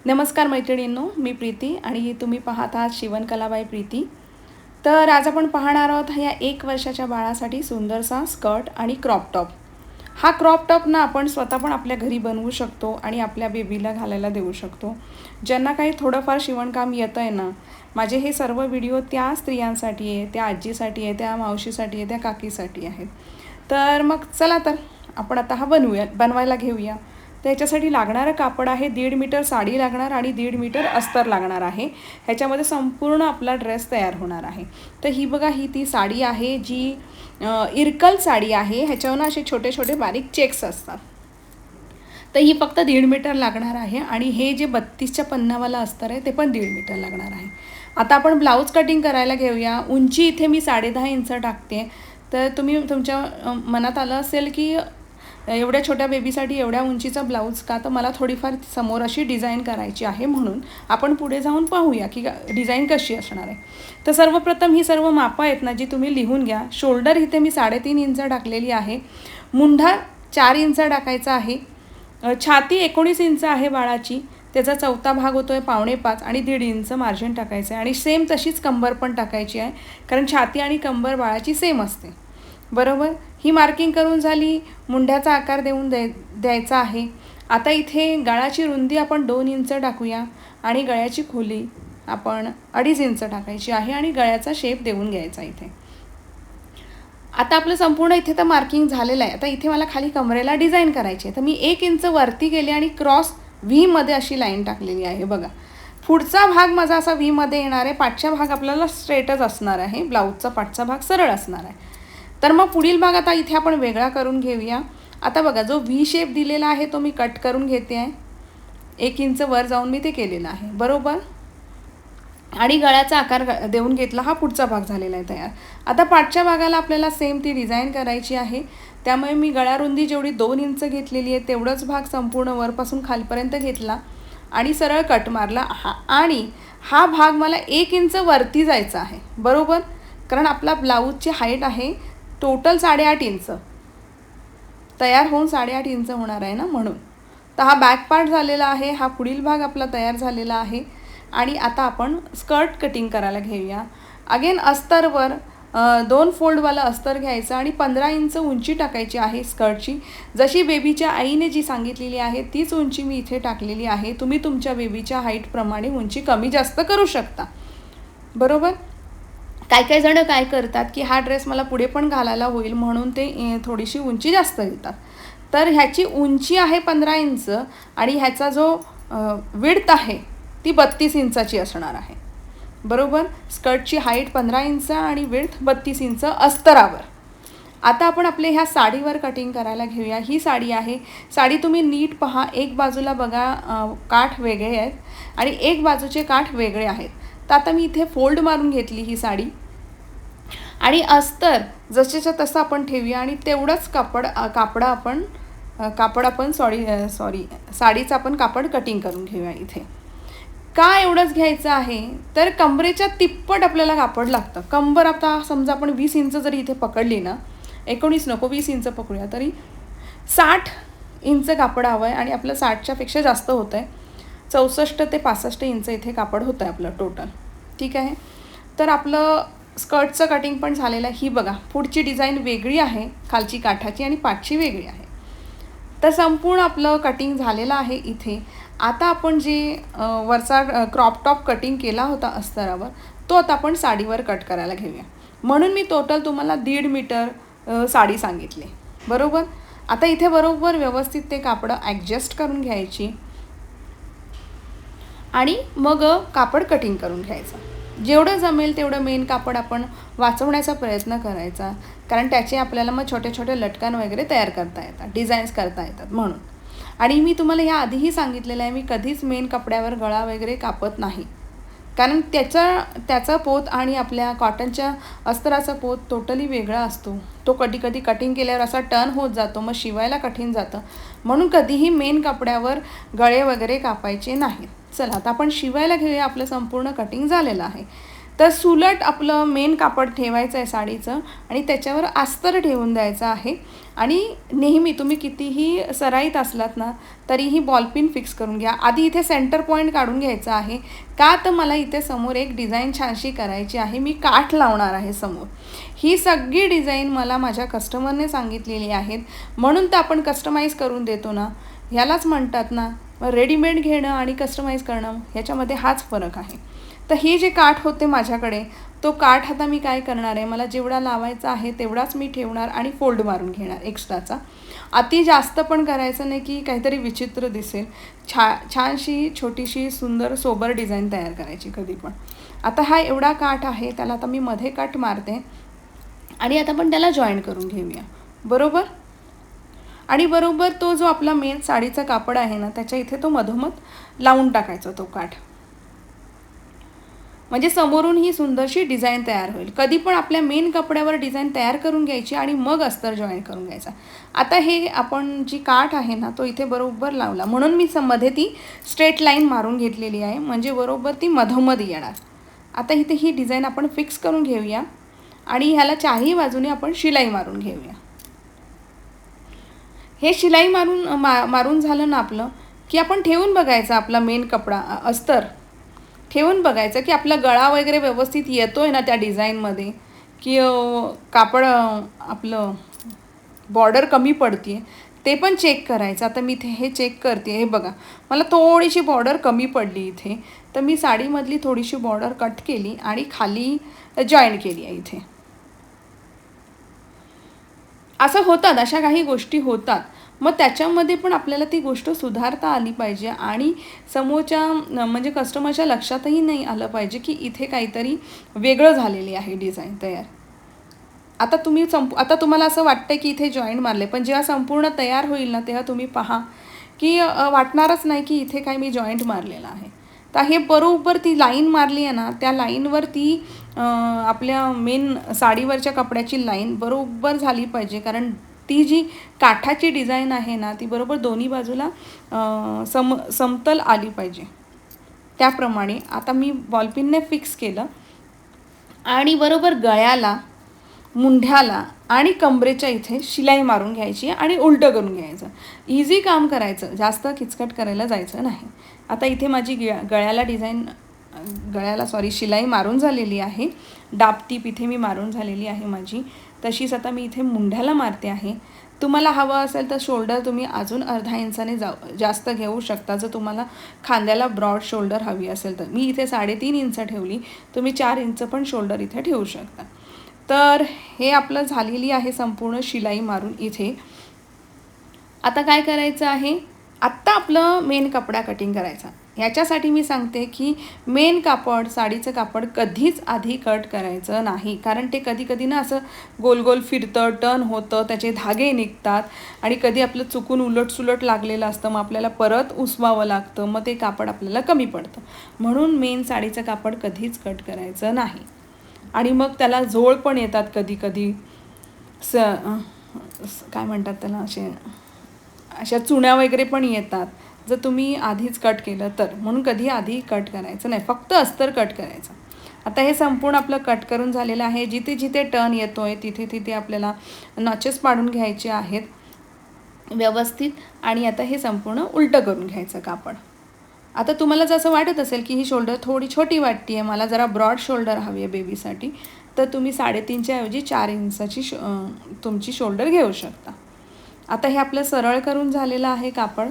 नमस्कार मैत्रिणींनो, मी प्रीती आणि तुम्ही पाहत आहात शिवणकला बाय प्रीती. तर आज आपण पाहणार आहोत ह्या 1 वर्षाच्या बाळासाठी सुंदरसा स्कर्ट आणि क्रॉप टॉप. हा क्रॉप टॉप ना आपण स्वतः पण आपल्या घरी बनवू शकतो आणि आपल्या बेबीला घालायला देऊ शकतो. ज्यांना काही थोडंफार शिवणकाम येतं आहे ना, माझे हे सर्व व्हिडिओ त्या स्त्रियांसाठी आहे, त्या आजीसाठी आहे, त्या मावशीसाठी आहे, त्या काकीसाठी आहेत. तर मग चला तर आपण आता हा बनवायला घेऊया. तर ह्याच्यासाठी लागणारं कापड आहे 1.5 मीटर साडी लागणार आणि 1.5 मीटर अस्तर लागणार आहे. ह्याच्यामध्ये संपूर्ण आपला ड्रेस तयार होणार आहे. तर ही बघा, ही ती साडी आहे जी इरकल साडी आहे. ह्याच्यावर ना असे छोटे छोटे बारीक चेक्स असतात. तर ही फक्त 1.5 मीटर लागणार आहे आणि हे जे 32च्या पन्नावाला अस्तर आहे ते पण 1.5 मीटर लागणार आहे. आता आपण ब्लाऊज कटिंग करायला घेऊया. उंची इथे मी 10.5 इंच टाकते. तर तुम्ही तुमच्या मनात आलं असेल की एवढ्या छोट्या बेबीसाठी एवढ्या उंचीचा ब्लाऊज का, तर मला थोडीफार समोर अशी डिझाईन करायची आहे. म्हणून आपण पुढे जाऊन पाहूया की डिझाईन कशी असणार आहे. तर सर्वप्रथम ही सर्व मापं आहेत ना, जी तुम्ही लिहून घ्या. शोल्डर इथे मी 3.5 इंच टाकलेली आहे. मुंढा 4 इंच टाकायचा आहे. छाती 19 इंच आहे बाळाची, त्याचा चौथा भाग होतो आहे 4.25 आणि 1.5 इंच मार्जिन टाकायचं आहे. आणि सेम तशीच कंबर पण टाकायची आहे, कारण छाती आणि कंबर बाळाची सेम असते. बरोबर, ही मार्किंग करून झाली. मुंढ्याचा आकार द्यायचा आहे. आता इथे गळाची रुंदी आपण 2 इंच टाकूया आणि गळ्याची खोली आपण 2.5 इंच टाकायची आहे आणि गळ्याचा शेप देऊन घ्यायचा इथे. आता आपलं संपूर्ण इथे तर मार्किंग झालेलं आहे. आता इथे मला खाली कमरेला डिझाईन करायची आहे. तर मी 1 इंच वरती गेले आणि क्रॉस व्हीमध्ये अशी लाईन टाकलेली आहे. बघा, पुढचा भाग माझा असा व्हीमध्ये येणार आहे. पाठचा भाग आपल्याला स्ट्रेटच असणार आहे. ब्लाऊजचा पाठचा भाग सरळ असणार आहे. तर मग पुढील भाग आता इथे आपण वेगळा करून घेऊया. आता बघा, जो व्ही शेप दिलेला आहे तो मी कट करून घेते आहे. 1 इंच वर जाऊन मी ते केलेलं आहे. बरोबर, आणि गळ्याचा आकार देऊन घेतला. हा पुढचा भाग झालेला आहे तयार. आता पाठच्या भागाला आपल्याला सेम ती डिझाईन करायची आहे. त्यामुळे मी गळारुंदी जेवढी 2 इंच घेतलेली आहे तेवढंच भाग संपूर्ण वरपासून खालपर्यंत घेतला आणि सरळ कट मारला. आणि हा भाग मला 1 इंच वरती जायचा आहे. बरोबर, कारण आपला ब्लाऊजची हाईट आहे टोटल 8.5 इंच, तयार होऊन 8.5 इंच होणार आहे ना, म्हणून. तर हा बॅक पार्ट झालेला आहे. हा पुढील भाग आपला तयार झालेला आहे. आणि आता आपण स्कर्ट कटिंग करायला घेऊया. अगेन अस्तरवर 2 फोल्डवाला अस्तर घ्यायचा आणि 15 इंच उंची टाकायची आहे स्कर्टची. जशी बेबीच्या आईने जी सांगितलेली आहे तीच उंची मी इथे टाकलेली आहे. तुम्ही तुमच्या बेबीच्या हाईटप्रमाणे उंची कमी जास्त करू शकता. बरोबर, काही जण काय करतात की हा ड्रेस मला पुढे पण घालायला होईल म्हणून ते थोडीशी उंची जास्त घेतात. तर ह्याची उंची आहे 15 इंच आणि ह्याचा जो विड्थ आहे ती 32 इंचाची असणार आहे. बरोबर, स्कर्टची हाईट 15 इंच आणि विड्थ 32 इंच अस्तरावर. आता आपण आपले ह्या साडीवर कटिंग करायला घेऊया. ही साडी आहे. साडी तुम्ही नीट पहा, एक बाजूला बघा काठ वेगळे आहेत आणि एक बाजूचे काठ वेगळे आहेत. तर आता मी इथे फोल्ड मारून घेतली ही साडी आणि अस्तर जसेच्या तसं आपण ठेवूया आणि तेवढंच कापड आपण साडीचं आपण कापड कटिंग करून घेऊया. इथे का एवढंच घ्यायचं आहे, तर कमरेच्या तिप्पट आपल्याला कापड लागतं. कंबर आता समजा आपण 20 इंच जरी इथे पकडली ना, 19 नको 20 इंच पकडूया, तरी 60 इंच कापड हवं आहे आणि आपलं 60च्या पेक्षा जास्त होतं आहे. 64 ते 65 इंच इथे कापड होतं आहे आपलं टोटल. ठीक आहे, तर आपलं स्कर्टचं कटिंग पण झालेलं आहे. ही बघा, पुढची डिझाईन वेगळी आहे, खालची काठाची आणि पाठची वेगळी आहे. तर संपूर्ण आपलं कटिंग झालेलं आहे इथे. आता आपण जे वरचा क्रॉप टॉप कटिंग केला होता अस्तरावर, तो आता आपण साडीवर कट करायला घेऊया. म्हणून मी टोटल तुम्हाला 1.5 मीटर साडी सांगितली. बरोबर, आता इथे बरोबर व्यवस्थित ते कापडं ॲडजस्ट करून घ्यायची आणि मग कापड कटिंग करून घ्यायचं. जेवढं जमेल तेवढं मेन कापड आपण वाचवण्याचा प्रयत्न करायचा, कारण त्याचे आपल्याला मग छोटे छोटे लटकन वगैरे तयार करता येतात, डिझाईन्स करता येतात म्हणून. आणि मी तुम्हाला ह्या आधीही सांगितलेलं आहे, मी कधीच मेन कपड्यावर गळा वगैरे कापत नाही, कारण त्याचा पोत आणि आपल्या कॉटनच्या अस्तराचा पोत टोटली वेगळा असतो. तो कधी कधी कटिंग केल्यावर असा टर्न होत जातो, मग शिवायला कठीण जातं. म्हणून कधीही मेन कपड्यावर गळे वगैरे कापायचे नाहीत. चला आता आपण शिवायला घेऊया. आपलं संपूर्ण कटिंग झालेलं आहे. तर सुलट आपलं मेन कापड ठेवायचं आहे साडीचं आणि त्याच्यावर अस्तर ठेवून द्यायचं आहे. आणि नेहमी तुम्ही कितीही सराईत असलात ना तरीही बॉलपिन फिक्स करून घ्या. आधी इथे सेंटर पॉईंट काढून घ्यायचा आहे. का तर मला इथे समोर एक डिझाईन छानशी करायची आहे. मी काठ लावणार आहे समोर. ही सगळी डिझाईन मला माझ्या कस्टमरने सांगितलेली आहेत, म्हणून तर आपण कस्टमाइज करून देतो ना. ह्यालाच म्हणतात ना, रेडीमेड घेणं आणि कस्टमाइज करणं ह्याच्यामध्ये हाच फरक आहे. तर हे जे काठ होते माझ्याकडे, तो काठ आता मी काय करणार आहे, मला जेवढा लावायचा आहे तेवढाच मी ठेवणार आणि फोल्ड मारून घेणार एक्स्ट्राचा. अति जास्त पण करायचं नाही की काहीतरी विचित्र दिसेल. छानशी छोटीशी सुंदर सोबर डिझाईन तयार करायची कधी पण. आता हा एवढा काठ आहे, त्याला आता मी मध्ये कट मारते आणि आता पण त्याला जॉईन करून घेऊया. बरोबर. आणि बरोबर तो जो आपला मेन साडीचा कापड आहे ना त्याच्या इथे तो मधोमध लावून टाकायचा तो काठ, म्हणजे समोरून ही सुंदरशी डिझाईन तयार होईल. कधी पण आपल्या मेन कपड्यावर डिझाईन तयार करून घ्यायची आणि मग अस्तर जॉईन करून घ्यायचा. आता हे आपण जी काठ आहे ना तो इथे बरोबर लावला, म्हणून मी मध्ये ती स्ट्रेट लाईन मारून घेतलेली आहे, म्हणजे बरोबर ती मधोमध येणार. आता इथे ही डिझाईन आपण फिक्स करून घेऊया आणि ह्याला चारही बाजूने आपण शिलाई मारून घेऊया. हे शिलाई मारून झालं ना आपलं की आपण ठेवून बघायचं आपला मेन कपडा अस्तर ठेवून बघायचं की आपला गळा वगैरे व्यवस्थित येतोय ना त्या डिझाईनमध्ये, की कापड आपलं बॉर्डर कमी पडते ते पण चेक करायचं. आता मी इथे हे चेक करते. हे बघा, मला थोडीशी बॉर्डर कमी पडली इथे, तर मी साडीमधली थोडीशी बॉर्डर कट केली आणि खाली जॉईन केली आहे इथे. असं होतात, अशा काही गोष्टी होतात. मग त्याच्यामध्ये पण आपल्याला ती गोष्ट सुधारता आली पाहिजे आणि समोरच्या म्हणजे कस्टमरच्या लक्षातही नाही आलं पाहिजे की इथे काहीतरी वेगळं झालेली आहे डिझाईन तयार. आता तुम्हाला असं वाटतं की इथे जॉईंट मारले, पण जेव्हा संपूर्ण तयार होईल ना तेव्हा तुम्ही पहा की वाटणारच नाही की इथे काय मी जॉईंट मारलेला आहे. तर हे बरोबर ती लाईन मारली आहे ना, त्या लाईनवर ती आपल्या मेन साडीवरच्या कपड्याची लाईन बरोबर झाली पाहिजे, कारण ती जी काठाची डिझाईन आहे ना ती बरोबर दोन्ही बाजूला समतल आली पाहिजे. त्याप्रमाणे आता मी बॉलपिनने फिक्स केलं आणि बरोबर गळ्याला, मुंढ्याला आणि कमरेच्या इथे शिलाई मारून घ्यायची आणि उलटं करून घ्यायचं. इझी काम करायचं, जास्त किचकट करायला जायचं नाही. आता इथे माझी गळ्याला शिलाई मारून झालेली आहे. डापटीप इथे मी मारून झालेली आहे माझी. तशीच आता मी इथे मुंढ्याला मारते आहे. तुम्हाला हवं असेल तर शोल्डर तुम्ही अजून अर्धा इंचाने जास्त घेऊ शकता, जर तुम्हाला खांद्याला ब्रॉड शोल्डर हवी असेल तर. मी इथे 3.5 इंच ठेवली, तुम्ही 4 इंच पण शोल्डर इथे ठेवू शकता. तर हे आपलं झालेली आहे संपूर्ण शिलाई मारून इथे. आता काय करायचं आहे, आत्ता आपलं मेन कपडा कटिंग करायचा. ह्याच्यासाठी मी सांगते की मेन कापड, साडीचं कापड कधीच आधी कट करायचं नाही, कारण ते कधी कधी ना असं गोल गोल फिरतं, टर्न होतं, त्याचे धागे निघतात आणि कधी आपलं चुकून उलटसुलट लागलेलं असतं, मग आपल्याला परत उसवावं लागतं, मग ते कापड आपल्याला कमी पडतं. म्हणून मेन साडीचं कापड कधीच कट करायचं नाही. आणि मग त्याला झोळ पण येतात कधी कधी, काय म्हणतात त्याला, अशा चुण्या वगैरे पण येतात जर तुम्ही आधीच कट केलं तर. म्हणून कधी आधी कट करायचं नाही, फक्त अस्तर कट करायचं. आता हे संपूर्ण आपलं कट करून झालेलं आहे. जिथे जिथे टर्न येतो आहे तिथे तिथे आपल्याला नॉचेस पाडून घ्यायचे आहेत व्यवस्थित. आणि आता हे संपूर्ण उलटं करून घ्यायचं कापड. आता तुम्हाला जसं वाटत असेल की ही शोल्डर थोडी छोटी वाटते आहे, मला जरा ब्रॉड शोल्डर हवी आहे बेबीसाठी, तर तुम्ही 3.5च्या ऐवजी 4 इंचाची तुमची शोल्डर घेऊ शकता. आता हे आपलं सरळ करून झालेलं आहे कापड.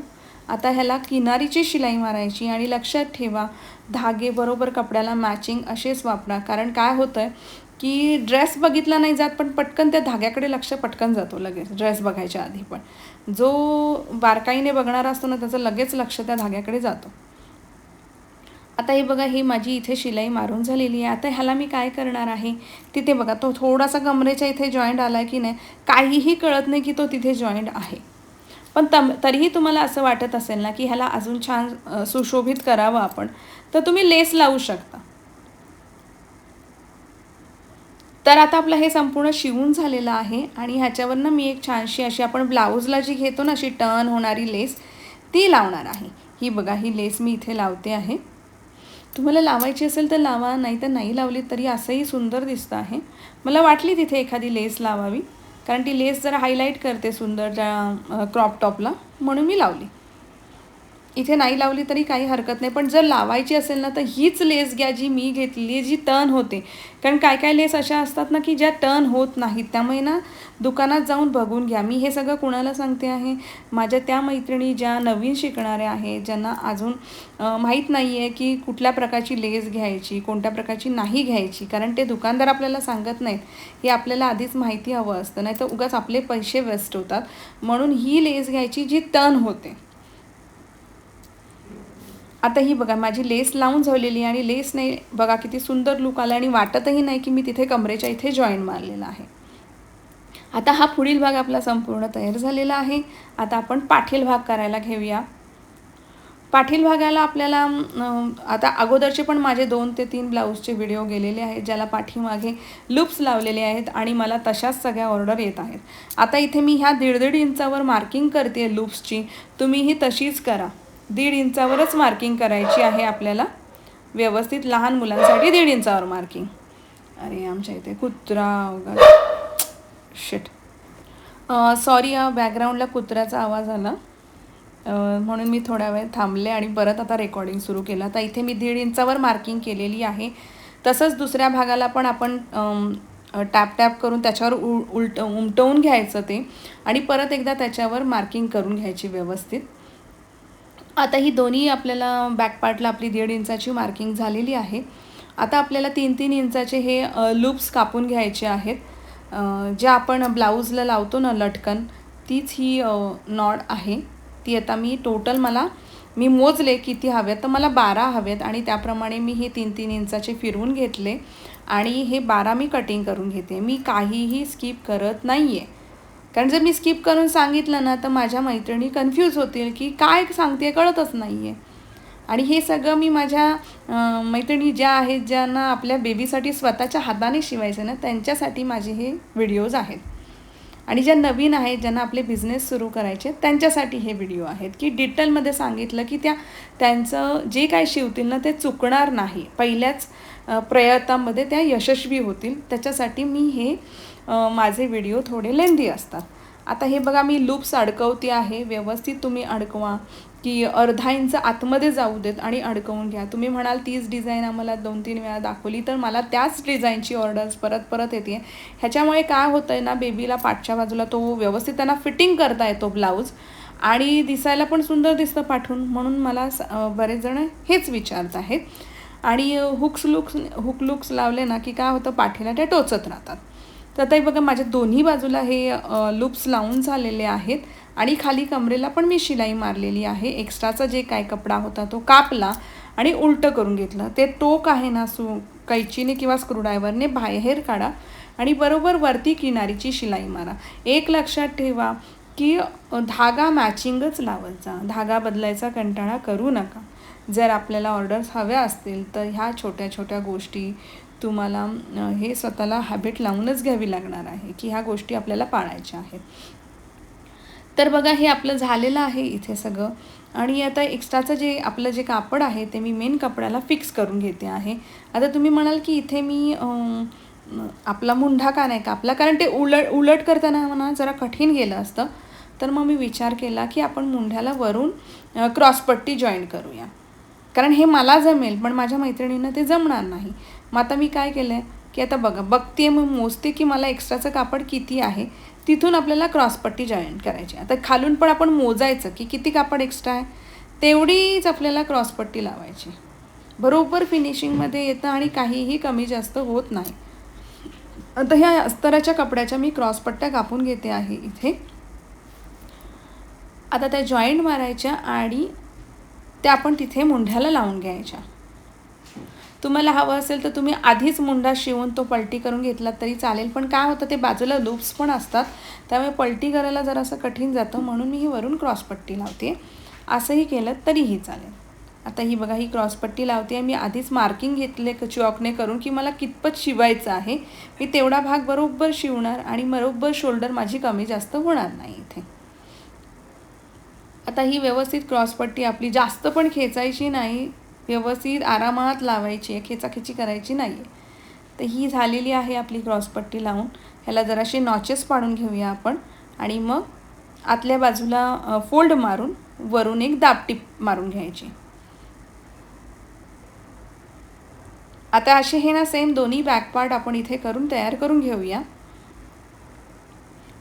आता ह्याला किनारीची शिलाई मारायची आणि लक्षात ठेवा धागे बरोबर कपड्याला मॅचिंग असेच वापरा, कारण काय होतं आहे की ड्रेस बघितला नाही जात, पण पटकन त्या धाग्याकडे लक्ष पटकन जातो लगेच ड्रेस बघायच्या आधी. पण जो बारकाईने बघणारा असतो ना त्याचं लगेच लक्ष त्या धाग्याकडे जातो. आता हे बघा, ही माझी इथे शिलाई मारून झालेली आहे. आता ह्याला मी काय करणार आहे, तिथे बघा तो थोडासा कमरेच्या इथे जॉईंट आला आहे की नाही, काहीही कळत नाही की तो तिथे जॉईंट आहे. पण तरीही तुम्हाला असं वाटत असेल ना की ह्याला अजून छान सुशोभित करावं आपण, तर तुम्ही लेस लावू शकता. तर आता आपलं हे संपूर्ण शिवून झालेलं आहे आणि ह्याच्यावरनं मी एक छानशी अशी आपण ब्लाऊजला जी घेतो ना अशी टर्न होणारी लेस ती लावणार आहे. ही बघा, ही लेस मी इथे लावते आहे. तुम्हाला लावायची असेल तर लावा, नाही तर नाही लावली तरी असंही सुंदर दिसतं आहे. मला वाटली तिथे एखादी लेस लावावी, कारण ती लेस जरा हायलाईट करते सुंदर त्या क्रॉप टॉपला, म्हणून मी लावली. इथे नाही लावली तरी काही हरकत नाही, पण जर लावायची असेल ना तर हीच लेस घ्या जी मी घेतली, जी टर्न होते. कारण काय काय लेस अशा असतात ना की ज्या टर्न होत नाहीत, त्यामुळे ना दुकानात जाऊन बघून घ्या. मी हे सगळं कुणाला सांगते आहे, माझ्या त्या मैत्रिणी ज्या नवीन शिकणाऱ्या आहेत, ज्यांना अजून माहीत नाही आहे की कुठल्या प्रकारची लेस घ्यायची, कोणत्या प्रकारची नाही घ्यायची. कारण ते दुकानदार आपल्याला सांगत नाहीत, हे आपल्याला आधीच माहिती हवं असतं, नाही तर उगाच आपले पैसे वेस्ट होतात. म्हणून ही लेस घ्यायची जी टर्न होते. आता ही बघा माझी लेस लावून झालेली आणि लेस नाही बघा किती सुंदर लुक आला आणि वाटतही नाही की मी तिथे कमरेच्या इथे जॉईन मारलेला आहे. आता हा पुढील भाग आपला संपूर्ण तयार झालेला आहे. आता आपण पाठील भाग करायला घेऊया. पाठील भागाला आपल्याला आता अगोदरचे पण माझे 2 ते 3 ब्लाऊजचे व्हिडिओ गेलेले आहेत, ज्याला पाठीमागे लूप्स लावलेले आहेत आणि मला तशाच सगळ्या ऑर्डर येत आहेत. आता इथे मी ह्या 1.5 इंचावर मार्किंग करते लूप्सची, तुम्हीही तशीच करा. 1.5 इंचावरच मार्किंग करायची आहे आपल्याला व्यवस्थित. लहान मुलांसाठी 1.5 इंचावर मार्किंग. अरे आमच्या इथे कुत्रा शिट, सॉरी, बॅकग्राऊंडला कुत्र्याचा आवाज आला, म्हणून मी थोड्या वेळ थांबले आणि परत आता रेकॉर्डिंग सुरू केलं. आता इथे मी 1.5 इंचावर मार्किंग केलेली आहे. तसंच दुसऱ्या भागाला पण आपण टॅप टॅप करून त्याच्यावर उमटवून घ्यायचं ते आणि परत एकदा त्याच्यावर मार्किंग करून घ्यायची व्यवस्थित. आता ही दोन्ही आपल्याला बॅक पार्टला आपली 1.5 इंचाची मार्किंग झालेली आहे. आता आपल्याला 3-3 इंचाचे हे लूप्स कापून घ्यायचे आहेत. जे आपण ब्लाऊजला लावतो ना लटकन, तीच ही नॉड आहे. ती आता मी टोटल मी मोजले किती हवेत, तर मला 12 हवेत आणि त्याप्रमाणे मी हे 3-3 इंचाचे फिरवून घेतले आणि हे 12 मी कटिंग करून घेते. मी काहीही स्किप करत नाही आहे, कारण जर मी स्किप करून सांगितलं ना तर माझ्या मैत्रिणी कन्फ्यूज होतील की काय सांगते कळतच नाही आहे. आणि हे सगळं मी माझ्या मैत्रिणी ज्या आहेत, ज्यांना आपल्या बेबीसाठी स्वतःच्या हाताने शिवायचं ना, त्यांच्यासाठी माझे हे व्हिडिओज आहेत. आणि ज्या नवीन आहेत, ज्यांना आपले बिझनेस सुरू करायचे, त्यांच्यासाठी हे व्हिडिओ आहेत की डिटेलमध्ये सांगितलं की त्यांचं जे काय शिवतील ना ते चुकणार नाही, पहिल्याच प्रयत्नामध्ये त्या यशस्वी होतील. त्याच्यासाठी मी हे माझे व्हिडिओ थोडे लेंदी असतात. आता हे बघा मी लूप्स अडकवते आहे. व्यवस्थित तुम्ही अडकवा की अर्धा इंच आतमध्ये जाऊ देत आणि अडकवून घ्या. तुम्ही म्हणाल तीच डिझाईन आम्हाला 2-3 वेळा दाखवली, तर मला त्याच डिझाईनची ऑर्डर्स परत येते. ह्याच्यामुळे काय होतं आहे ना, बेबीला पाठच्या बाजूला तो व्यवस्थित त्यांना फिटिंग करता येतो ब्लाऊज आणि दिसायला पण सुंदर दिसतं पाठवून. म्हणून मला बरेच जण हेच विचारत आहेत. आणि हुक लुक्स लावले ना की काय होतं, पाठीला त्या टोचत राहतात. तर आता बघा माझ्या दोन्ही बाजूला हे लूप्स लावून झालेले आहेत आणि खाली कमरेला पण मी शिलाई मारलेली आहे. एक्स्ट्राचा जे काय कपडा होता तो कापला आणि उलटं करून घेतलं. ते टोक आहे ना, कैचीने किंवा स्क्रूड्रायव्हरने बाहेर काढा आणि बरोबर वरती किनारीची शिलाई मारा. एक लक्षात ठेवा की धागा मॅचिंगच लावत जा, धागा बदलायचा कंटाळा करू नका. जर आपल्याला ऑर्डर्स हव्या असतील तर ह्या छोट्या छोट्या गोष्टी तुम्हाला हे स्वतःला हॅबिट लावूनच घ्यावी लागणार आहे की ह्या गोष्टी आपल्याला पाळायच्या आहेत. तर बघा हे आपलं झालेलं आहे इथे सगळं. आणि आता एक्स्ट्राचं जे आपलं जे कापड आहे ते मी मेन कपड्याला फिक्स करून घेते आहे. आता तुम्ही म्हणाल की इथे मी आपला मुंढा का नाही कापला, कारण ते उलट करताना म्हणा जरा कठीण गेलं असतं. तर मग मी विचार केला की आपण मुंढ्याला वरून क्रॉसपट्टी जॉईन करूया, कारण हे मला जमेल पण माझ्या मैत्रिणींना ते जमणार नाही. मग आता मी काय केलं आहे की आता बघते मग मोजते की मला एक्स्ट्राचं कापड किती आहे, तिथून आपल्याला क्रॉसपट्टी जॉईन करायची. आता खालून पण आपण मोजायचं की किती कापड एक्स्ट्रा आहे, तेवढीच आपल्याला क्रॉसपट्टी लावायची. बरोबर फिनिशिंगमध्ये येतं आणि काहीही कमी जास्त होत नाही. आता ह्या अस्तराच्या कपड्याच्या मी क्रॉसपट्ट्या कापून घेते आहे इथे. आता त्या जॉईंट मारायच्या आणि त्या आपण तिथे मुंढ्याला लावून घ्यायच्या. तुम्हाला हवं असेल तर तुम्ही आधीच मुंढा शिवून तो पलटी करून घेतला तरी चालेल, पण काय होतं ते बाजूला लूप्स पण असतात, त्यामुळे पलटी करायला जरासं कठीण जातं. म्हणून मी ही वरून क्रॉसपट्टी लावते. असंही केलं तरीही चालेल. आता ही बघा ही क्रॉसपट्टी लावते आहे. मी आधीच मार्किंग घेतले चॉकने करून की मला कितपत शिवायचं आहे. मी तेवढा भाग बरोबर शिवणार आणि बरोबर शोल्डर माझी कमी जास्त होणार नाही इथे. आता ही व्यवस्थित क्रॉसपट्टी आपली जास्त पण खेचायची नाही, व्यवस्थित आरामात लावायची आहे, खेचाखेची करायची नाही आहे. तर ही झालेली आहे आपली क्रॉसपट्टी लावून. ह्याला जराशे नॉचेस पाडून घेऊया आपण आणि मग आतल्या बाजूला फोल्ड मारून वरून एक दाबटीप मारून घ्यायची. आता असे हे ना सेम दोन्ही बॅक पार्ट आपण इथे तयार करून घेऊया.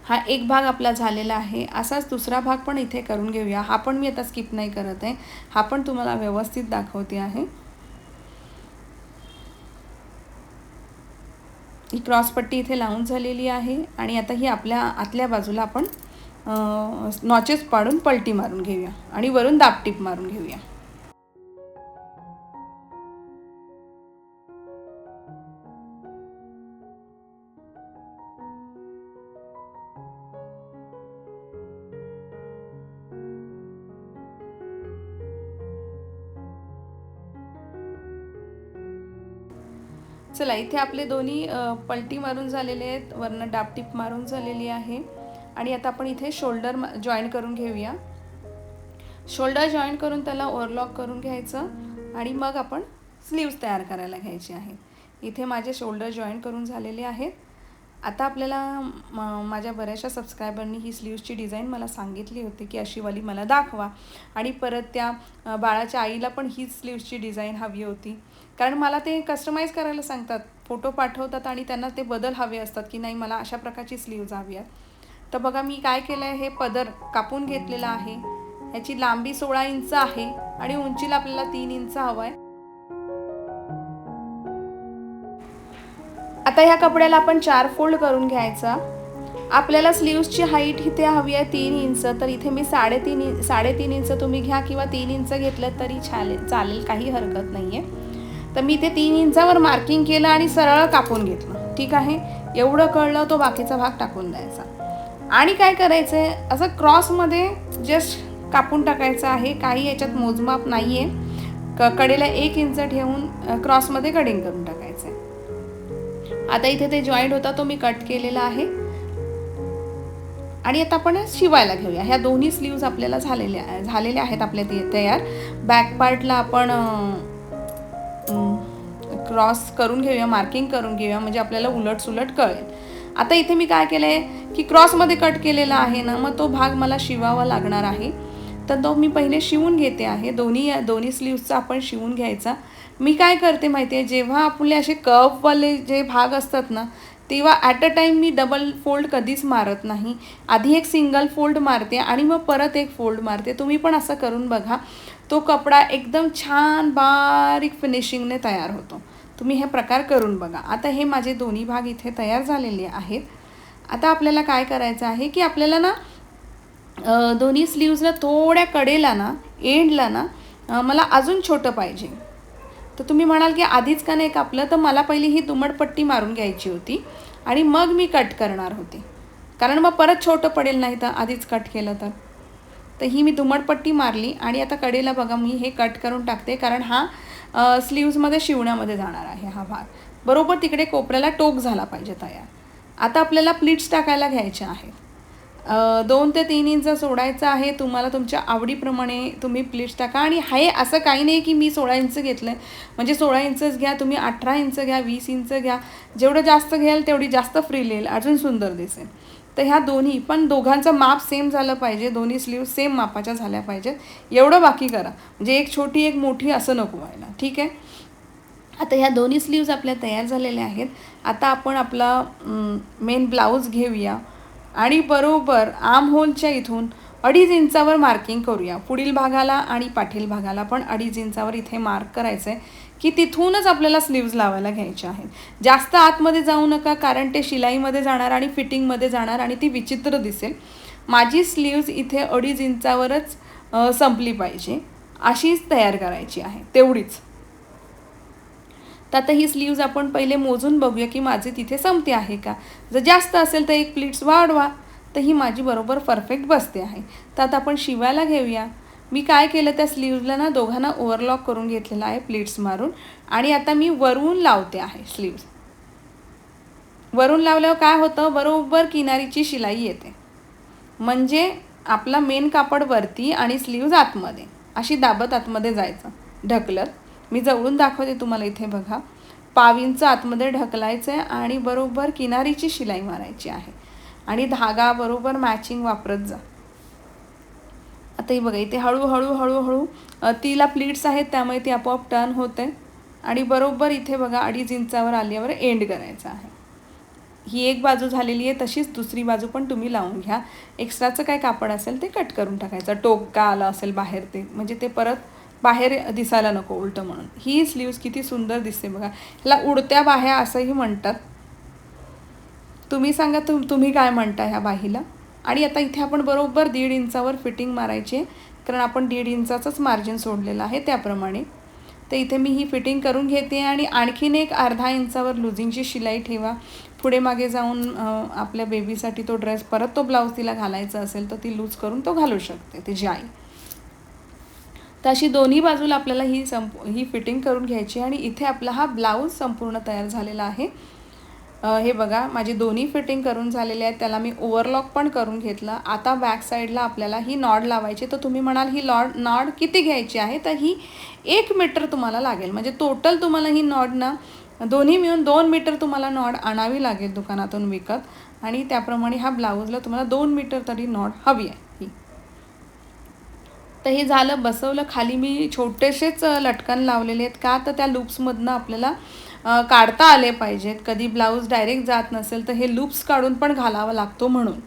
हा एक भाग आपला झालेला आहे. असाच दुसरा भाग पण इथे करून घेऊया. हा पण मी आता स्किप नाही करत आहे, हा पण तुम्हाला व्यवस्थित दाखवते आहे. ही क्रॉसपट्टी इथे लावून झालेली आहे आणि आता ही आपल्या आतल्या बाजूला आपण नॉचेस पाडून पलटी मारून घेऊया आणि वरून दाबटीप मारून घेऊया. चला, इथे आपले दोन्ही पलटी मारून झालेले आहेत, वरनं दाबटीप मारून झालेली आहे आणि आता आपण इथे शोल्डर जॉईन करून घेऊया. शोल्डर जॉईन करून त्याला ओव्हरलॉक करून घ्यायचं आणि मग आपण स्लीव्स तयार करायला घ्यायचे आहे. इथे माझे शोल्डर जॉईन करून झालेले आहेत. आता आपल्याला माझ्या बऱ्याचशा सबस्क्रायबरनी ही स्लीव्सची डिझाईन मला सांगितली होती की अशीवाली मला दाखवा आणि परत त्या बाळाच्या आईला पण हीच स्लीव्सची डिझाईन हवी होती, कारण मला ते कस्टमाइज करायला सांगतात, फोटो पाठवतात आणि त्यांना ते बदल हवे असतात की नाही मला अशा प्रकारची स्लीव्ज हवी आहे. तर बघा मी काय केलं आहे, हे पदर कापून घेतलेला आहे. ह्याची लांबी 16 इंच आहे आणि उंचीला आपल्याला 3 इंच हवं आहे. आता ह्या कपड्याला आपण 4 फोल्ड करून घ्यायचा. आपल्याला स्लीव्सची हाईट इथे हवी आहे 3 इंच, तर इथे मी 3.5 इंच तुम्ही घ्या किंवा 3 इंच घेतलं तरी चालेल, काही हरकत नाही आहे. तर मी इथे 3 इंचावर मार्किंग केलं आणि सरळ कापून घेतलं. ठीक आहे, एवढं कळलं तो बाकीचा भाग टाकून द्यायचा आणि काय करायचं आहे, असं क्रॉसमध्ये जस्ट कापून टाकायचं आहे. काही याच्यात मोजमाप नाही आहे. कडेला 1 इंच ठेवून क्रॉसमध्ये कटिंग करून टाकायचं आहे. आता इथे ते जॉईंट होता तो मी कट केलेला आहे आणि आता आपण शिवायला घेऊया. ह्या दोन्ही स्लीव्ज आपल्याला झालेल्या आहेत आपल्या तयार. बॅक पार्टला आपण क्रॉस करून घेऊया, मार्किंग करून घेऊया, म्हणजे आपल्याला उलट कळेल. आता इथे मी काय केलं आहे की क्रॉसमध्ये कट केलेला आहे ना, मग तो भाग मला शिवावा लागणार आहे. तर तो मी पहिले शिवून घेते आहे. दोन्ही स्लीव्सचा आपण शिवून घ्यायचा. मी काय करते माहिती आहे, जेव्हा आपले असे कर्ववाले जे भाग असतात ना, तेव्हा at a time me double fold कधीच मारत नाही. आधी एक सिंगल फोल्ड मारते आणि मग परत एक फोल्ड मारते. तुम्ही पण असं करून बघा, तो कपडा एकदम छान बारीक फिनिशिंगने तयार होतो. तुम्ही हे प्रकार करून बघा. आता हे माझे दोन्ही भाग इथे तयार झालेले आहेत. आता आपल्याला काय करायचं आहे की आपल्याला ना दोन्ही स्लीव्सला थोड्या कडेला ना, एंडला ना मला अजून छोटं पाहिजे. तर तुम्ही म्हणाल की आधीच का नाही कापलं, तर मला पहिली ही दुमडपट्टी मारून घ्यायची होती आणि मग मी कट करणार होते, कारण मग परत छोटं पडेल नाही तर आधीच कट केलं तर. ही मी दुमडपट्टी मारली आणि आता कडेला बघा मी हे कट करून टाकते, कारण हा स्लीव्समध्ये शिवण्यामध्ये जाणार आहे. हा भाग बरोबर तिकडे कोपऱ्याला टोक झाला पाहिजे तयार. आता आपल्याला प्लीट्स टाकायला घ्यायचे आहेत. 2 ते 3 इंच सोडायचं आहे. तुम्हाला तुमच्या आवडीप्रमाणे तुम्ही प्लीट्स टाका. आणि हे असं काही नाही की मी 16 इंच घेतलं आहे म्हणजे 16 इंचच घ्या, तुम्ही 18 इंच घ्या, 20 इंच घ्या. जेवढं जास्त घ्याल तेवढी जास्त फ्रिल येईल, अजून सुंदर दिसेल. तर ह्या दोन्ही पण दोघांचं माप सेम झालं पाहिजे, दोन्ही स्लीव सेम मापाच्या झाल्या पाहिजेत. एवढं बाकी करा, म्हणजे एक छोटी एक मोठी असं नको व्हायला. ठीक आहे. आता ह्या दोन्ही स्लीव्ज आपल्या तयार झालेल्या आहेत. आता आपण आपला मेन ब्लाऊज घेऊया आणि बरोबर आर्म होलच्या इथून 2.5 इंचावर मार्किंग करूया. पुढील भागाला आणि पाठील भागाला पण 2.5 इंचावर इथे मार्क करायचं आहे की तिथूनच आपल्याला स्लीव्ज लावायला घ्यायचे आहेत. जास्त आतमध्ये जाऊ नका, कारण ते शिलाईमध्ये जाणार आणि फिटिंगमध्ये जाणार आणि ती विचित्र दिसेल. माझी स्लीव्ज इथे 2.5 इंचावरच संपली पाहिजे, अशीच तयार करायची आहे, तेवढीच. तर आता ही स्लीव्ज आपण पहिले मोजून बघूया की माझी तिथे संपते आहे का. जर जास्त असेल तर एक प्लीट्स वाढवा, तर ही माझी बरोबर परफेक्ट बसते आहे. तर आता आपण शिवायला घेऊया. मी काय केलं, त्या स्लीव्जला ना दोघांना ओव्हरलॉक करून घेतलेला आहे प्लीट्स मारून आणि आता मी वरून लावते आहे स्लीव्ज. वरून लावल्यावर काय होतं, बरोबर किनारीची शिलाई येते, म्हणजे आपला मेन कापड वरती आणि स्लीव्ज आतमध्ये, अशी दाबत आतमध्ये जायचं ढकलत. मी जवळून दाखवते तुम्हाला. इथे बघा, 1/2 इंच आतमध्ये ढकलायचं आहे आणि बरोबर किनारीची शिलाई मारायची आहे आणि धागा बरोबर मॅचिंग वापरत जा. आता ही बघा, इथे हळूहळू हळूहळू तिला प्लीट्स आहेत त्यामुळे ती आपोआप टर्न होते आणि बरोबर इथे बघा 2.5 इंचावर आल्यावर एंड करायचं आहे. ही एक बाजू झालेली आहे, तशीच दुसरी बाजू पण तुम्ही लावून घ्या. एक्स्ट्राचं काय कापड असेल ते कट करून टाकायचं. टोक का आलं असेल बाहेर ते, म्हणजे ते परत बाहेर दिसायला नको उलटं म्हणून. ही स्लीव्स किती सुंदर दिसते बघा. ह्याला उडत्या बाह्या असंही म्हणतात. तुम्ही सांगा तुम्ही काय म्हणता ह्या बाहीला. आणि आता इथे आपण बरोबर 1.5 इंचावर फिटिंग मारायची आहे, कारण आपण 1.5 इंचाचंच मार्जिन सोडलेलं आहे त्याप्रमाणे. तर इथे मी ही फिटिंग करून घेते आणि आणखीन एक 1/2 इंचावर लुझिंगची शिलाई ठेवा. पुढे मागे जाऊन आपल्या बेबीसाठी तो ड्रेस परत तो ब्लाऊज तिला घालायचा असेल तर ती लूज करून तो घालू शकते तिची आई. तर अशी दोन्ही बाजूला आपल्याला ही फिटिंग करून घ्यायची आणि इथे आपला हा ब्लाऊज संपूर्ण तयार झालेला आहे. हे बघा, माझी दोन्ही फिटिंग करून झालेली आहेत. त्याला मी ओव्हरलॉक पण करून घेतलं. आता बॅक साईडला आपल्याला ही नॉड लावायची. तर तुम्ही म्हणाल ही नॉड किती घ्यायची आहे, तर ही 1 मीटर तुम्हाला लागेल. म्हणजे टोटल तुम्हाला ही नॉड ना दोन्ही मिळून 2 मीटर तुम्हाला नॉड आणावी लागेल दुकानातून विकत. आणि त्याप्रमाणे हा ब्लाऊजला तुम्हाला 2 मीटर तरी नॉड हवी आहे ही. तर हे झालं, बसवलं. खाली मी छोटेसेच लटकन लावलेले आहेत. का तर त्या लूप्समधनं आपल्याला काढता आले पाहिजेत. कधी ब्लाऊज डायरेक्ट जात नसेल तर हे लूप्स काढून पण घालावा लागतो म्हणून.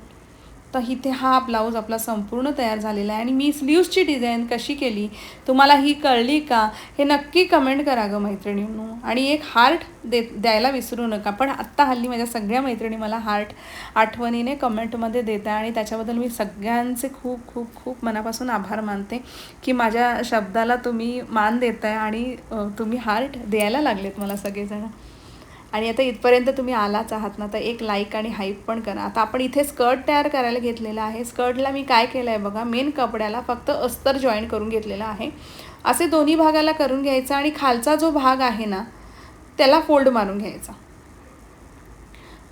तर इथे हा ब्लाऊज आपला संपूर्ण तयार झालेला आहे. आणि मी स्लीव्सची डिझाईन कशी केली तुम्हाला ही कळली का, हे नक्की कमेंट करा गं मैत्रिणींनो. आणि एक हार्ट द्यायला विसरू नका. पण आत्ता हल्ली माझ्या सगळ्या मैत्रिणी मला हार्ट आठवणीने कमेंटमध्ये देत आहे आणि त्याच्याबद्दल मी सगळ्यांचे खूप खूप खूप मनापासून आभार मानते की माझ्या शब्दाला तुम्ही मान देत आहे आणि तुम्ही हार्ट द्यायला लागलेत मला सगळेजण. आणि आता इथपर्यंत तुम्ही आलाच आहात ना, तर एक लाईक आणि हाईप पण करा. आता आपण इथे स्कर्ट तयार करायला घेतलेला आहे. स्कर्टला मी काय केलं आहे बघा, मेन कपड्याला फक्त अस्तर जॉईन करून घेतलेला आहे. असे दोन्ही भागाला करून घ्यायचा आणि खालचा जो भाग आहे ना त्याला फोल्ड मारून घ्यायचा.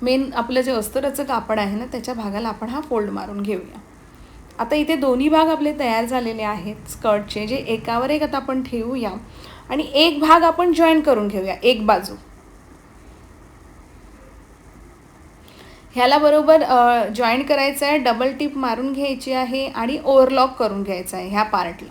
मेन आपलं जे अस्तराचं कापड आहे ना त्याच्या भागाला आपण हा फोल्ड मारून घेऊया. आता इथे दोन्ही भाग आपले तयार झालेले आहेत स्कर्टचे, जे एकावर एक आता आपण ठेवूया आणि एक भाग आपण जॉईन करून घेऊया, एक बाजू. ह्याला बरोबर जॉईन करायचं आहे, डबल टिप मारून घ्यायची आहे आणि ओव्हरलॉक करून घ्यायचं आहे ह्या पार्टला.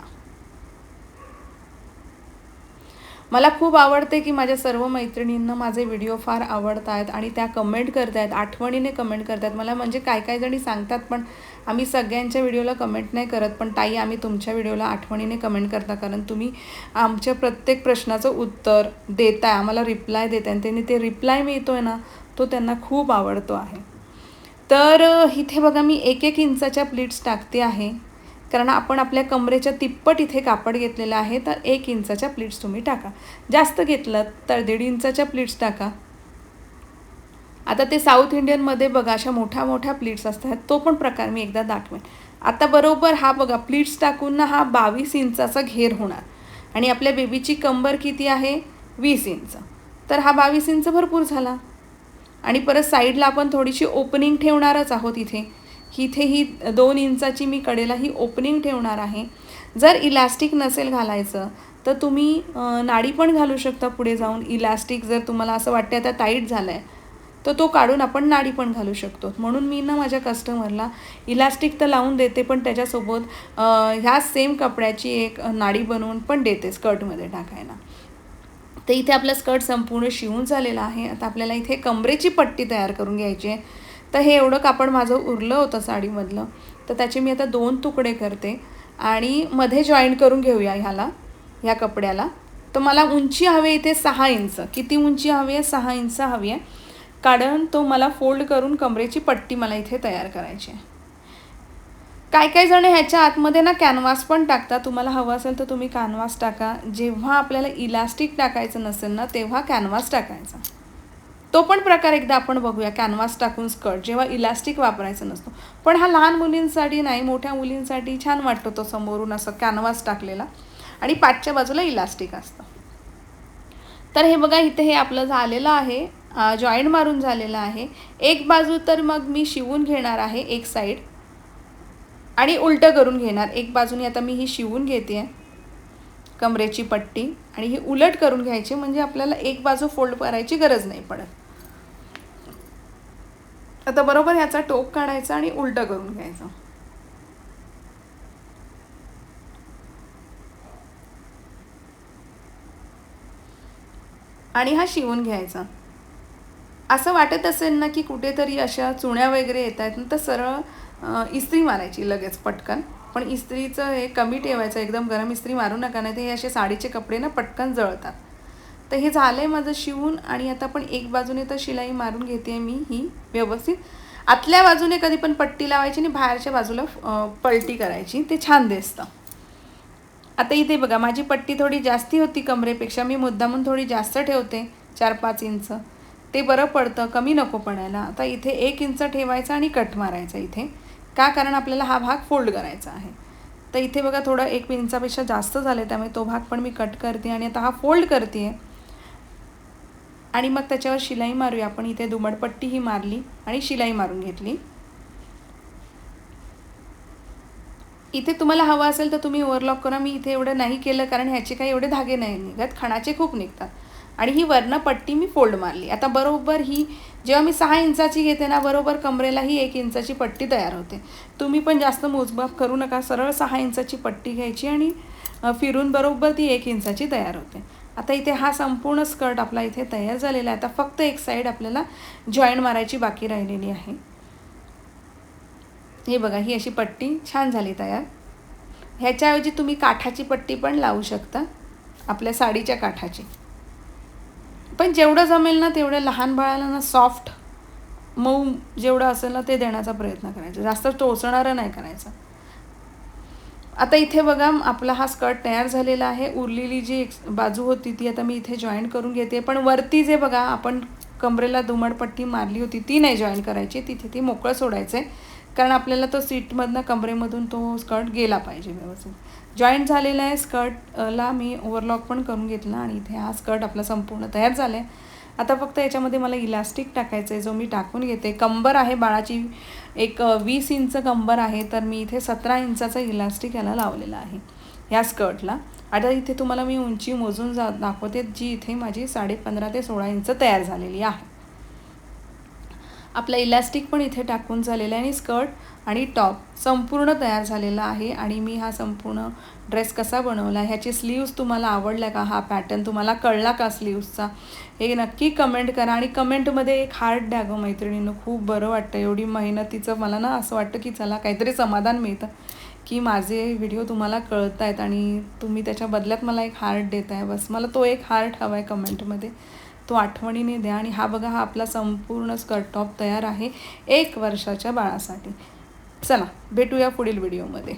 मला खूप आवडते की माझ्या सर्व मैत्रिणींना माझे व्हिडिओ फार आवडत आहेत आणि त्या कमेंट करत आहेत, आठवणीने कमेंट करत आहेत मला. म्हणजे काय जणी सांगतात पण आम्ही सगळ्यांच्या व्हिडिओला कमेंट नाही करत, पण ताई आम्ही तुमच्या व्हिडिओला आठवणीने कमेंट करता, कारण तुम्ही आमच्या प्रत्येक प्रश्नाचं उत्तर देताय, आम्हाला रिप्लाय देताय आणि त्यांनी ते रिप्लाय मिळतो आहे ना तो त्यांना खूप आवडतो आहे. तर इथे बघा मी 1-1 इंचाच्या प्लीट्स टाकते आहे, कारण आपण आपल्या कमरेच्या तिप्पट इथे कापड घेतलेलं आहे. तर 1 इंचाच्या प्लीट्स तुम्ही टाका. जास्त घेतलं तर 1.5 इंचाच्या प्लीट्स टाका. आता ते साऊथ इंडियनमध्ये बघा अशा मोठ्या मोठ्या प्लीट्स असतात, तो पण प्रकार मी एकदा दाखवेन. आता बरोबर हा बघा प्लीट्स टाकून ना हा 22 इंचाचा घेर होणार आणि आपल्या बेबीची कंबर किती आहे 20 इंच. तर हा 22 इंच भरपूर झाला. आणि परत साईडला आपण थोडीशी ओपनिंग ठेवणारच आहोत. इथे ही 2 इंचाची मी कडेला ही ओपनिंग ठेवणार आहे. जर इलास्टिक नसेल घालायचं तर तुम्ही नाडी पण घालू शकता पुढे जाऊन. इलास्टिक जर तुम्हाला असं वाटतं आता टाईट झालं आहे तर तो काढून आपण नाडी पण घालू शकतो. म्हणून मी ना माझ्या कस्टमरला इलास्टिक तर लावून देते, पण त्याच्यासोबत ह्या सेम कपड्याची एक नाडी बनवून पण देते स्कर्टमध्ये टाकायला. तर इथे आपलं स्कर्ट संपूर्ण शिवून झालेलं आहे. आता आपल्याला इथे कमरेची पट्टी तयार करून घ्यायची आहे. तर हे एवढं कापड माझं उरलं होतं साडीमधलं, तर त्याचे मी आता 2 तुकडे करते आणि मध्ये जॉईन करून घेऊया ह्या कपड्याला. तर मला उंची हवी आहे इथे 6 इंच. किती उंची हवी आहे? 6 इंच हवी आहे, कारण तो मला फोल्ड करून कमरेची पट्टी मला इथे तयार करायची आहे. काय जण ह्याच्या आतमध्ये ना कॅनव्हास पण टाकतात. तुम्हाला हवं असेल तर तुम्ही कॅनव्हास टाका. जेव्हा आपल्याला इलास्टिक टाकायचं नसेल ना तेव्हा कॅनव्हास टाकायचा. तो पण प्रकार एकदा आपण बघूया, कॅनव्हास टाकून स्कर्ट जेव्हा इलास्टिक वापरायचं नसतो. पण हा लहान मुलींसाठी नाही, मोठ्या मुलींसाठी छान वाटतो तो समोरून असं कॅनव्हास टाकलेला आणि पाठच्या बाजूला इलास्टिक असतं. तर हे बघा इथे हे आपलं झालेलं आहे, जॉईंट मारून झालेलं आहे. एक बाजू तर मग मी शिवून घेणार आहे एक साईड आणि उलटं करून घेणार. एक बाजूने आता मी ही शिवून घेते आहे, कमरेची पट्टी आणि ही उलट करून घ्यायची, म्हणजे आपल्याला एक बाजू फोल्ड करायची गरज नाही पडत. आता बरोबर ह्याचा टोक काढायचा आणि उलटं करून घ्यायचं. आणि हा शिवून घ्यायचा. असं वाटत असेल ना की कुठेतरी अशा चुण्या वगैरे येत आहेत ना, तर सरळ इस्त्री मारायची लगेच पटकन. पण इस्त्रीचं हे कमी ठेवायचं, एकदम गरम इस्त्री मारू नका, नाही तर हे असे साडीचे कपडे ना पटकन जळतात. तर हे झालं आहे माझं शिवून. आणि आता पण एक बाजूने तर शिलाई मारून घेते मी ही व्यवस्थित. आतल्या बाजूने कधी पण पट्टी लावायची आणि बाहेरच्या बाजूला पलटी करायची, ते छान दिसतं. आता इथे बघा माझी पट्टी थोडी जास्ती होती कमरेपेक्षा, मी मुद्दामून थोडी जास्त ठेवते 4-5 इंच, ते बरं पडतं, कमी नको पडायला. आता इथे 1 इंच ठेवायचा आणि कट मारायचा इथे, का कारण आपल्याला हा भाग फोल्ड करायचा आहे. तर इथे बघा थोडं 1 इंचापेक्षा जास्त झालं, त्यामुळे तो भाग पण मी कट करते आणि आता हा फोल्ड करते आणि मग त्याच्यावर शिलाई मारूया आपण. इथे दुमडपट्टी ही मारली आणि शिलाई मारून घेतली. इथे तुम्हाला हवं असेल तर तुम्ही ओव्हरलॉक करा, मी इथे एवढं नाही केलं कारण ह्याचे काही एवढे धागे नाही निघत, खणाचे खूप निघतात. आणि ही वरनं पट्टी मी फोल्ड मारली. आता बरोबर ही जेव्हा मी 6 इंचाची घेते ना, बरोबर कमरेला ही 1 इंचाची पट्टी तयार होते. तुम्ही पण जास्त मोजमाप करू नका, सरळ 6 इंचाची पट्टी घ्यायची आणि फिरून बरोबर ती 1 इंचाची तयार होते. आता इथे हा संपूर्ण स्कर्ट आपला इथे तयार झालेला आहे. आता फक्त एक साईड आपल्याला जॉईंट मारायची बाकी राहिलेली आहे. हे बघा ही अशी पट्टी छान झाली तयार. ह्याच्याऐवजी तुम्ही काठाची पट्टी पण लावू शकता, आपल्या साडीच्या काठाची. पण जेवढं जमेल ना तेवढं लहान बाळाला ना सॉफ्ट मऊ जेवढं असेल ना ते देण्याचा प्रयत्न करायचा, जास्त टोचणारं नाही करायचं. आता इथे बघा आपला हा स्कर्ट तयार झालेला आहे. उरलेली जी बाजू होती ती आता मी इथे जॉईन करून घेते. पण वरती जे बघा आपण कमरेला दुमडपट्टी मारली होती ती नाही जॉईन करायची, तिथे ती मोकळं सोडायचं आहे, कारण आपल्याला तो सीटमधनं कमरेमधून तो स्कर्ट गेला पाहिजे व्यवस्थित. जॉईंट झालेला आहे स्कर्टला मी ओव्हरलॉक पण करून घेतला आणि इथे हा स्कर्ट आपला संपूर्ण तयार झाला आहे. आता फक्त याच्यामध्ये मला इलास्टिक टाकायचं आहे, जो मी टाकून घेते. कंबर आहे बाळाची एक 20 इंच कंबर आहे, तर मी इथे 17 इंचाचा इलास्टिक याला लावलेला आहे ह्या स्कर्टला. आता इथे तुम्हाला मी उंची मोजून दाखवते, जी इथे माझी 15.5 ते 16 इंच तयार झालेली आहे. आपला इलास्टिक पण इथे टाकून झालेला आहे आणि स्कर्ट आणि टॉप संपूर्ण तयार झालेला आहे. आणि मी हा संपूर्ण ड्रेस कसा बनवला, ह्याचे स्लीव्स तुम्हाला आवडल्या का, हा पॅटर्न तुम्हाला कळला का स्लीव्सचा, हे नक्की कमेंट करा. आणि कमेंटमध्ये एक हार्ट द्या गं मैत्रिणींनो, खूप बरं वाटतं. एवढी मेहनतीचं मला ना असं वाटतं की चला काहीतरी समाधान मिळतं की माझे व्हिडिओ तुम्हाला कळत आहेत आणि तुम्ही त्याच्या बदल्यात मला एक हार्ट देत आहे. बस मला तो एक हार्ट हवा आहे कमेंटमध्ये, तो आठवणीने द्या. आणि हा बघा हा आपला संपूर्ण स्कर्ट टॉप तयार आहे 1 वर्षाच्या बाळासाठी. चला भेटूया पुढील व्हिडिओमध्ये.